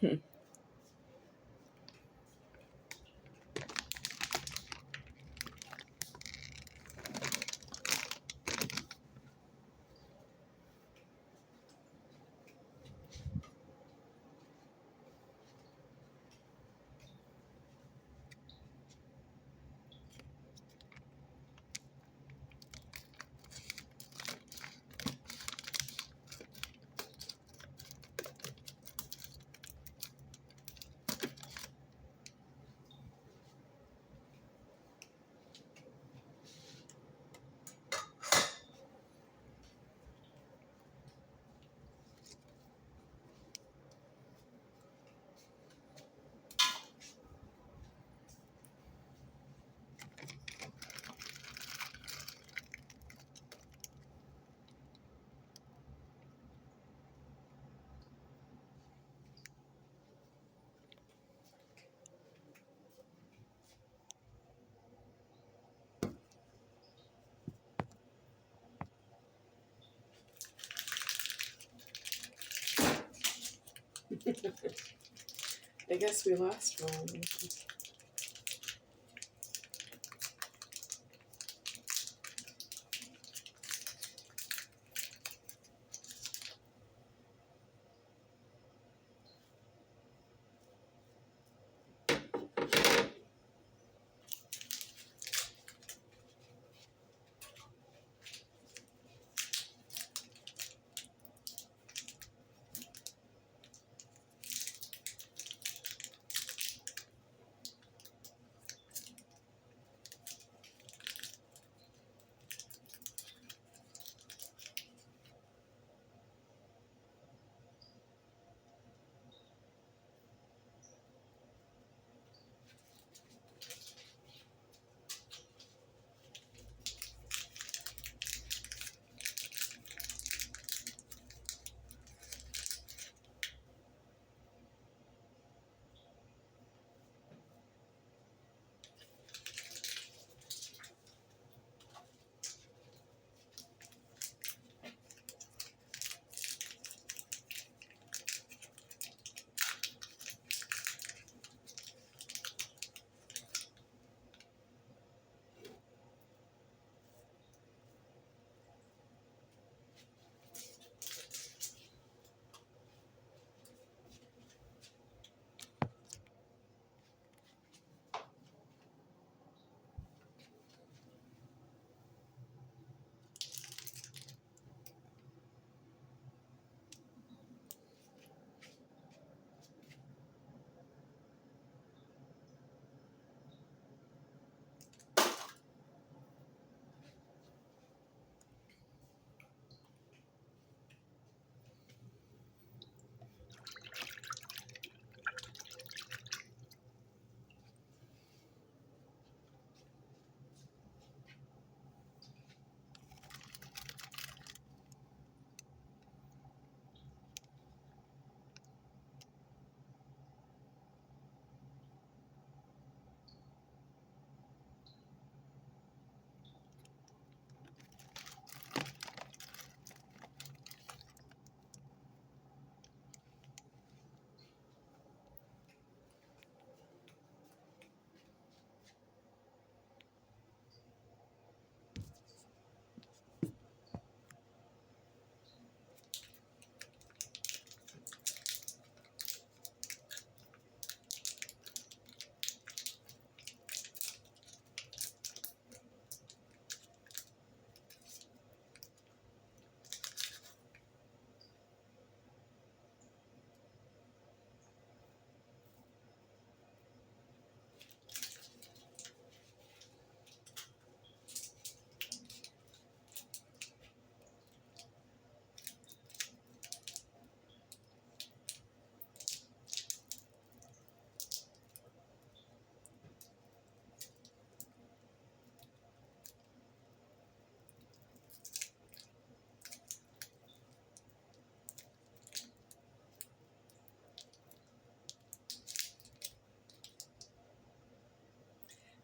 I guess we lost one.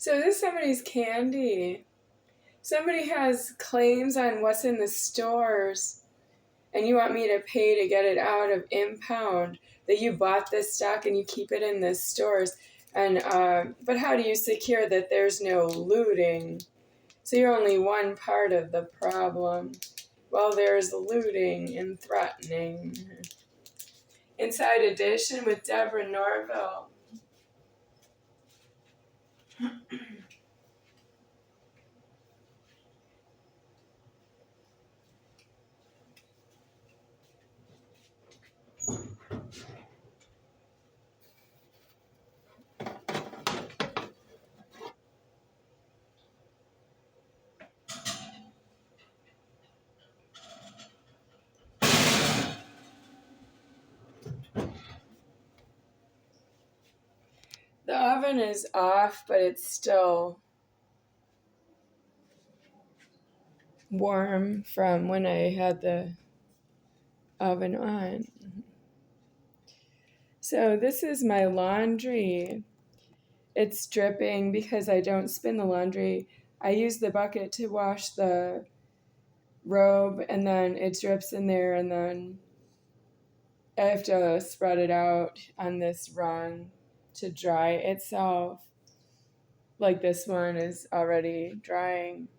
So this is somebody's candy. Somebody has claims on what's in the stores. and you want me to pay to get it out of impound, that you bought this stock and you keep it in the stores. And but how do you secure that there's no looting? So you're only one part of the problem. Well, there's looting and threatening. Inside Edition with Deborah Norville. The oven is off, but it's still warm from when I had the oven on. So this is my laundry. It's dripping because I don't spin the laundry. I use the bucket to wash the robe, and then it drips in there, and then I have to spread it out on this run to dry itself. Like this one is already drying.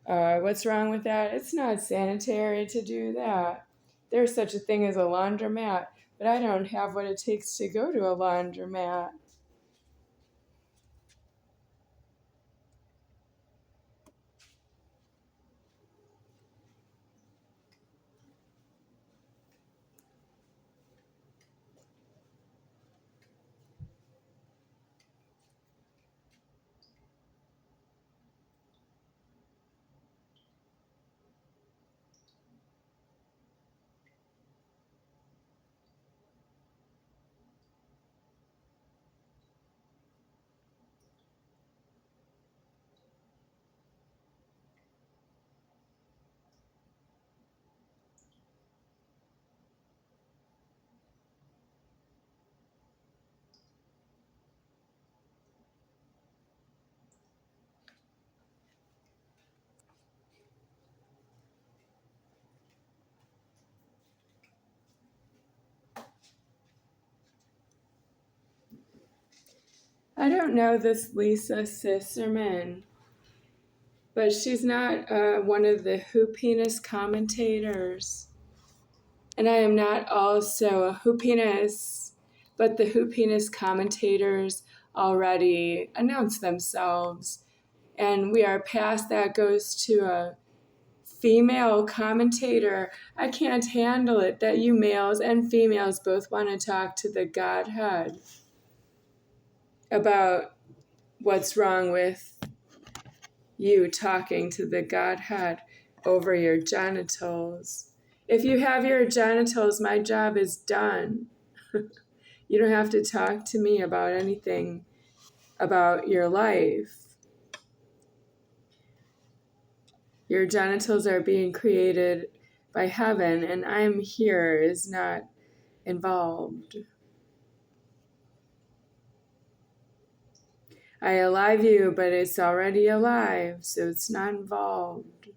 What's wrong with that? It's not sanitary to do that. There's such a thing as a laundromat, but I don't have what it takes to go to a laundromat. I don't know this Lisa Sisserman, but she's not one of the Hoopiness commentators. And I am not also a Hoopiness, but the Hoopiness commentators already announced themselves. And we are past that, goes to a female commentator. I can't handle it that you males and females both want to talk to the Godhead about what's wrong with you talking to the Godhead over your genitals. If you have your genitals, my job is done. You don't have to talk to me about anything about your life. Your genitals are being created by heaven, and I'm here is not involved. I alive you, but it's already alive, so it's not involved.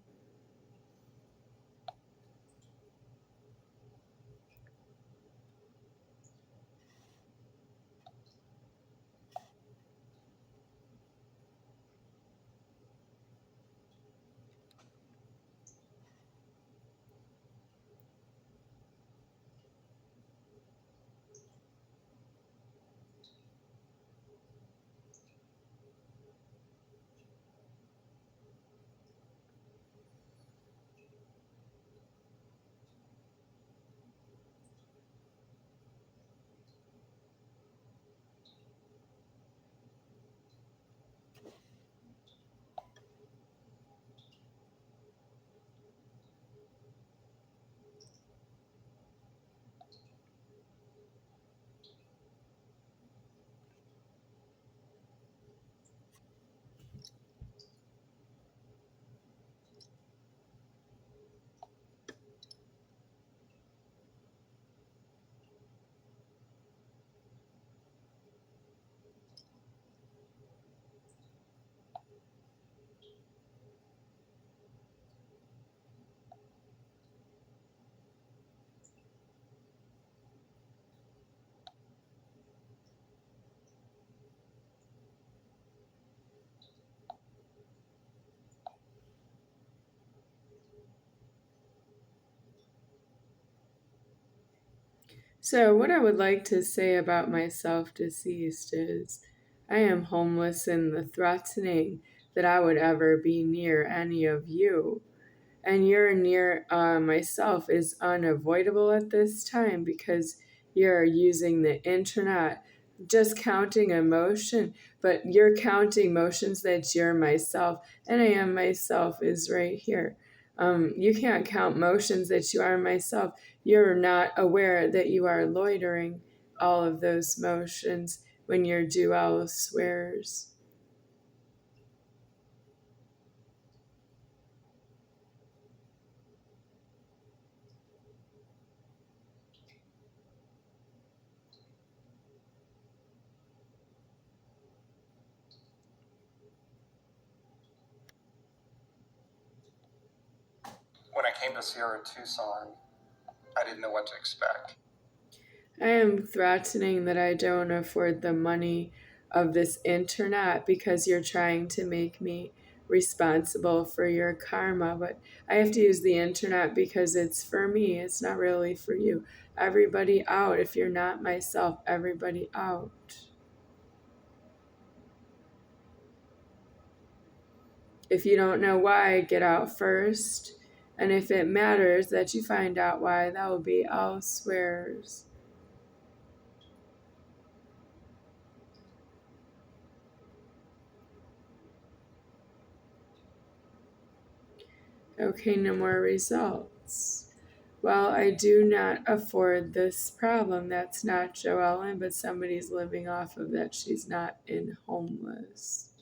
So, what I would like to say about myself deceased is I am homeless in the threatening that I would ever be near any of you. And you're near myself is unavoidable at this time because you're using the internet, just counting emotion, but you're counting motions that you're myself, and I am myself is right here. You can't count motions that you are myself. You're not aware that you are loitering all of those motions when your dual swears. When I came to see her in Tucson, I didn't know what to expect. I am threatening that I don't afford the money of this internet because you're trying to make me responsible for your karma. But I have to use the internet because it's for me, it's not really for you. Everybody out. If you're not myself, everybody out. If you don't know why, get out first. And if it matters that you find out why, that will be elsewheres. Okay, no more results. Well, I do not afford this problem. That's not Joellen, but somebody's living off of that. She's not in homeless.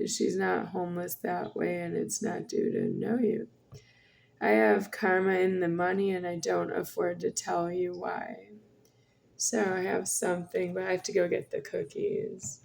She's not homeless that way, and it's not due to know you. I have karma in the money, and I don't afford to tell you why. So I have something, but I have to go get the cookies.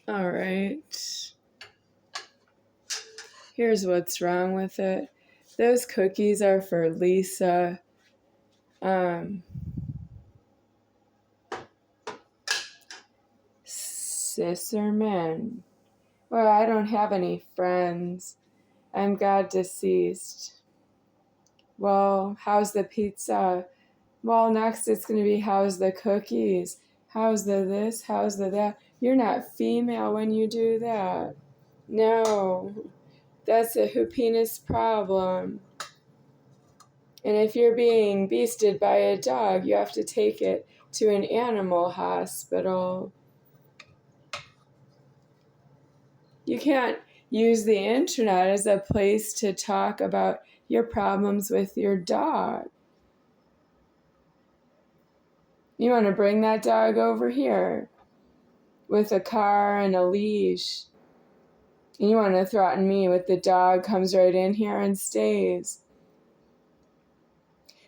All right. Here's what's wrong with it. Those cookies are for Lisa. Sisterman. Well, I don't have any friends. I'm God deceased. Well, how's the pizza? Well, next it's going to be how's the cookies? How's the this? How's the that? You're not female when you do that. No, that's a hoopiness problem. And if you're being beasted by a dog, you have to take it to an animal hospital. You can't use the internet as a place to talk about your problems with your dog. You want to bring that dog over here with a car and a leash. And you want to threaten me with the dog comes right in here and stays.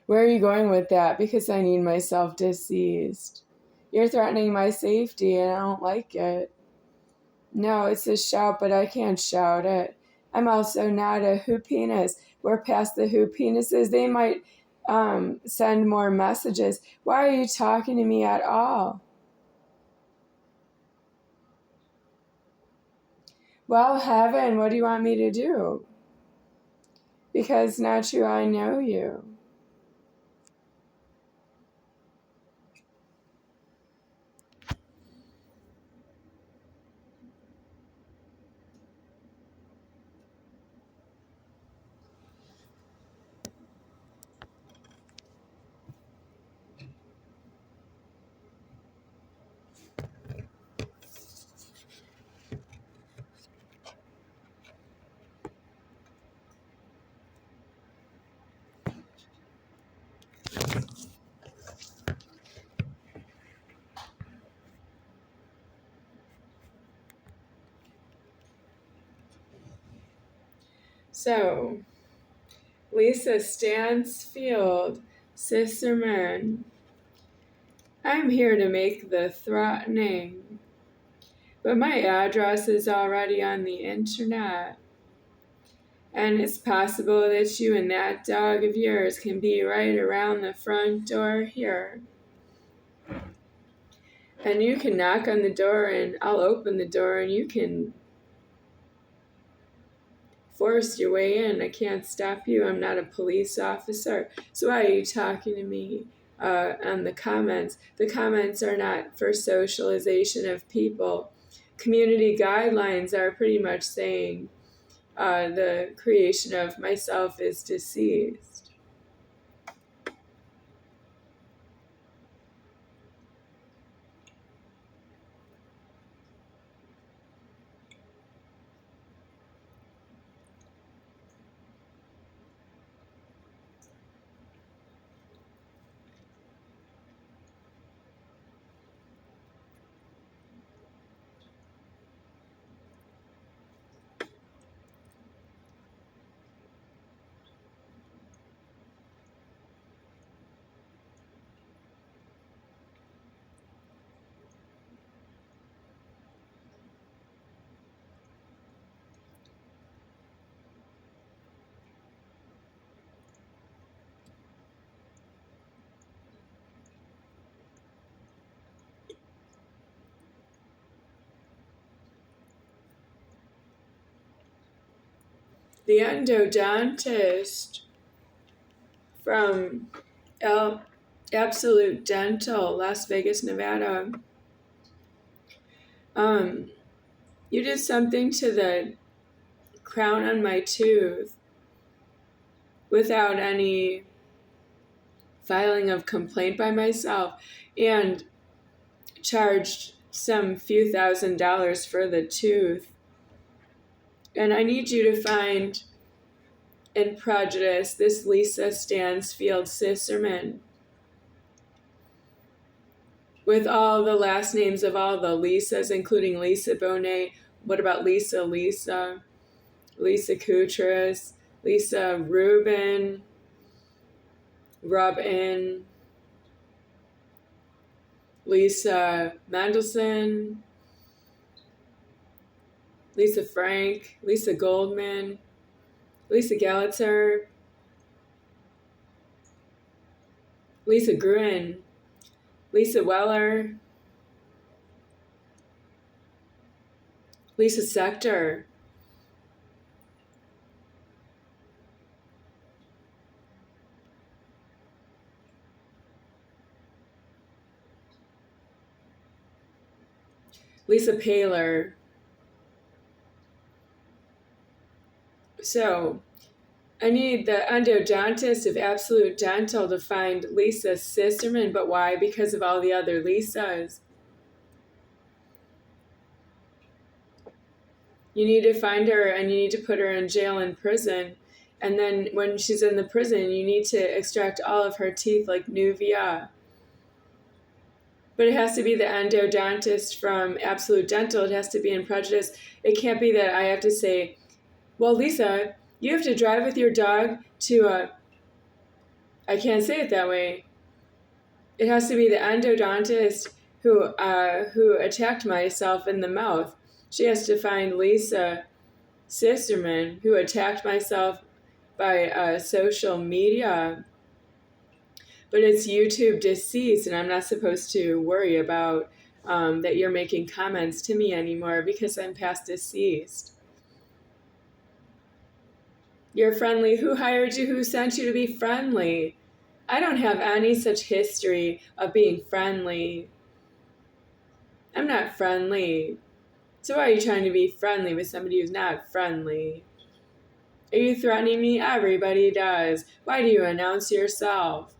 Where are you going with that? Because I need myself deceased. You're threatening my safety and I don't like it. No, it's a shout, but I can't shout it. I'm also not a hoopiness. We're past the hoopinnesses. They might send more messages. Why are you talking to me at all? Well, heaven, what do you want me to do? Because not true, I know you. So, Lisa Stansfield, Sisterman. I'm here to make the threatening, but my address is already on the internet. And it's possible that you and that dog of yours can be right around the front door here. And you can knock on the door and I'll open the door and you can force your way in. I can't stop you. I'm not a police officer. So why are you talking to me on the comments? The comments are not for socialization of people. Community guidelines are pretty much saying the creation of myself is deceased. The endodontist from Absolute Dental, Las Vegas, Nevada. You did something to the crown on my tooth without any filing of complaint by myself and charged some few $1,000s for the tooth. And I need you to find and prejudice this Lisa Stansfield Sisterman with all the last names of all the Lisas, including Lisa Bonet. What about Lisa Kutras, Lisa Rubin, Lisa Mendelson, Lisa Frank, Lisa Goldman, Lisa Gallitzer, Lisa Gruen, Lisa Weller, Lisa Sector, Lisa Paler. So I need the endodontist of Absolute Dental to find Lisa Sisterman, but why? Because of all the other Lisas. You need to find her and you need to put her in jail and prison. And then when she's in the prison, you need to extract all of her teeth like Nuvia. But it has to be the endodontist from Absolute Dental. It has to be in prejudice. It can't be that I have to say, well, Lisa, you have to drive with your dog to I can't say it that way. It has to be the endodontist who attacked myself in the mouth. She has to find Lisa Sisterman, who attacked myself by social media. But it's YouTube deceased, and I'm not supposed to worry about that you're making comments to me anymore because I'm past deceased. You're friendly. Who hired you? Who sent you to be friendly? I don't have any such history of being friendly. I'm not friendly. So why are you trying to be friendly with somebody who's not friendly? Are you threatening me? Everybody does. Why do you announce yourself?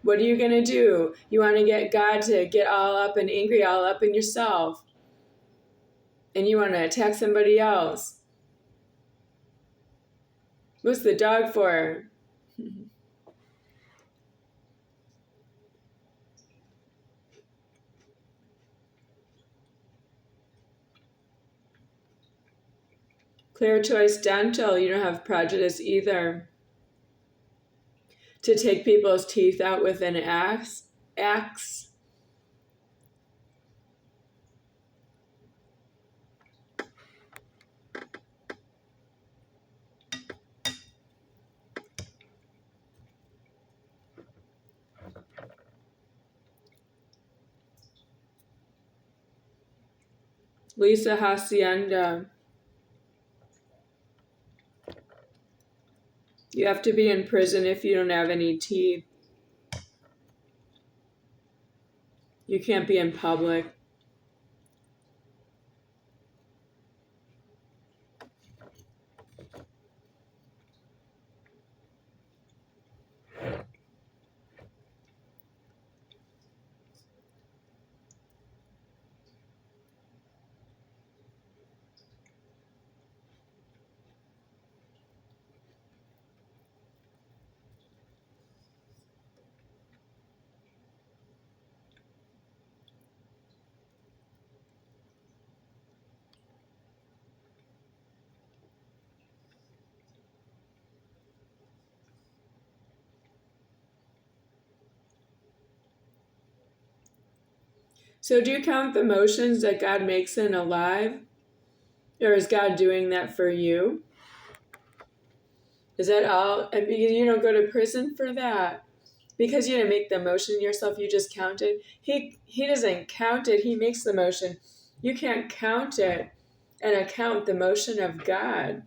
What are you going to do? You want to get God to get all up and angry, all up in yourself. And you want to attack somebody else. What's the dog for? Clear Choice Dental, you don't have prejudice either. To take people's teeth out with an axe. Lisa Hacienda. You have to be in prison if you don't have any teeth. You can't be in public. So do you count the motions that God makes in alive? Or is God doing that for you? Is that all? And you don't go to prison for that. Because you didn't make the motion yourself, you just count it. He doesn't count it, he makes the motion. You can't count it and account the motion of God.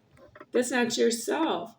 That's not yourself.